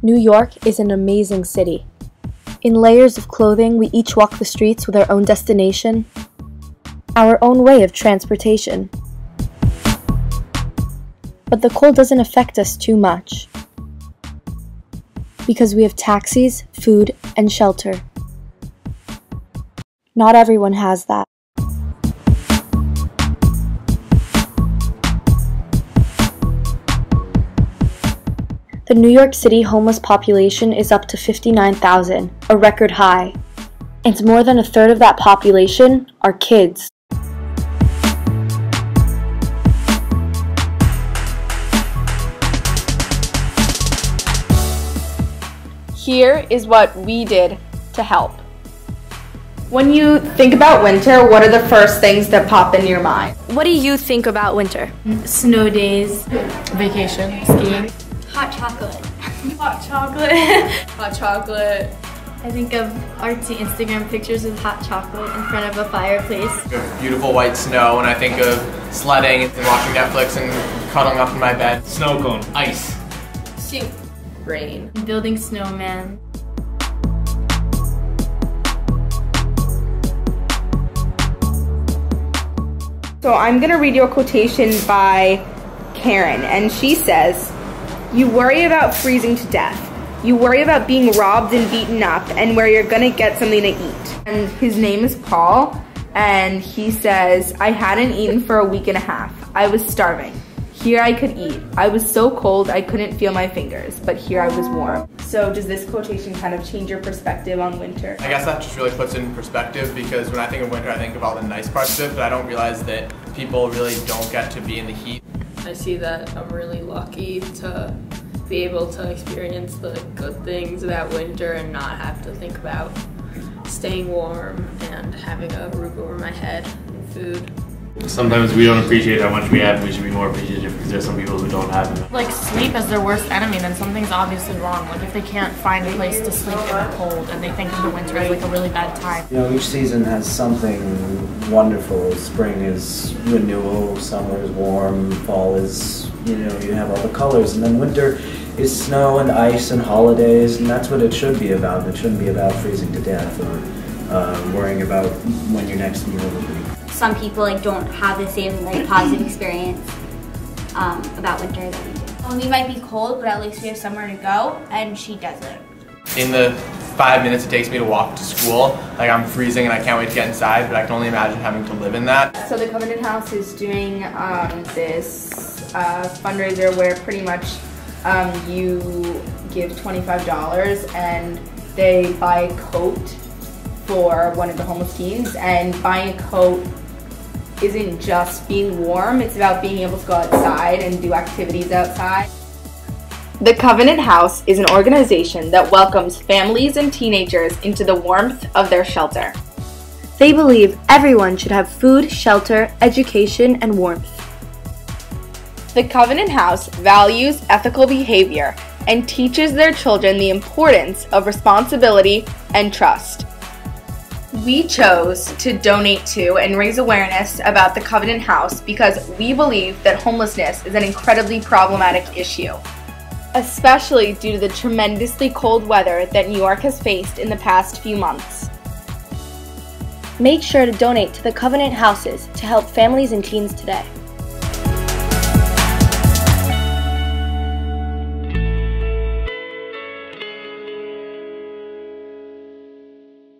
New York is an amazing city. In layers of clothing, we each walk the streets with our own destination, our own way of transportation. But the cold doesn't affect us too much, because we have taxis, food, and shelter. Not everyone has that. The New York City homeless population is up to 59,000, a record high. And more than a third of that population are kids. Here is what we did to help. When you think about winter, what are the first things that pop into your mind? What do you think about winter? Snow days, vacation, skiing. hot chocolate. Hot chocolate. Hot chocolate. I think of artsy Instagram pictures with hot chocolate in front of a fireplace. Beautiful white snow, and I think of sledding and watching Netflix and cuddling up in my bed. Snow cone. Ice. Soup. Rain. Building snowman. So I'm gonna read you a quotation by Karen, and she says, "You worry about freezing to death. You worry about being robbed and beaten up and where you're gonna get something to eat." And his name is Paul, and he says, "I hadn't eaten for a week and a half. I was starving. Here I could eat. I was so cold I couldn't feel my fingers, but here I was warm." So does this quotation kind of change your perspective on winter? I guess that just really puts it in perspective, because when I think of winter, I think of all the nice parts of it, but I don't realize that people really don't get to be in the heat. I see that I'm really lucky to be able to experience the good things about winter and not have to think about staying warm and having a roof over my head and food. Sometimes we don't appreciate how much we have, and we should be more appreciative because there's some people who don't have it. Like, sleep is their worst enemy, then something's obviously wrong. Like, if they can't find a place to sleep in the cold and they think of the winter as like a really bad time. You know, each season has something wonderful. Spring is renewal, summer is warm, fall is, you know, you have all the colors, and then winter is snow and ice and holidays, and that's what it should be about. It shouldn't be about freezing to death or worrying about when your next meal will be. Some people don't have the same positive experience about winter that we do. Well, we might be cold, but at least we have somewhere to go, and she doesn't. In the 5 minutes it takes me to walk to school, I'm freezing and I can't wait to get inside, but I can only imagine having to live in that. So the Covenant House is doing this fundraiser where pretty much you give $25 and they buy a coat for one of the homeless teens, and buying a coat isn't just being warm, it's about being able to go outside and do activities outside. The Covenant House is an organization that welcomes families and teenagers into the warmth of their shelter. They believe everyone should have food, shelter, education, and warmth. The Covenant House values ethical behavior and teaches their children the importance of responsibility and trust. We chose to donate to and raise awareness about the Covenant House because we believe that homelessness is an incredibly problematic issue, especially due to the tremendously cold weather that New York has faced in the past few months. Make sure to donate to the Covenant Houses to help families and teens today.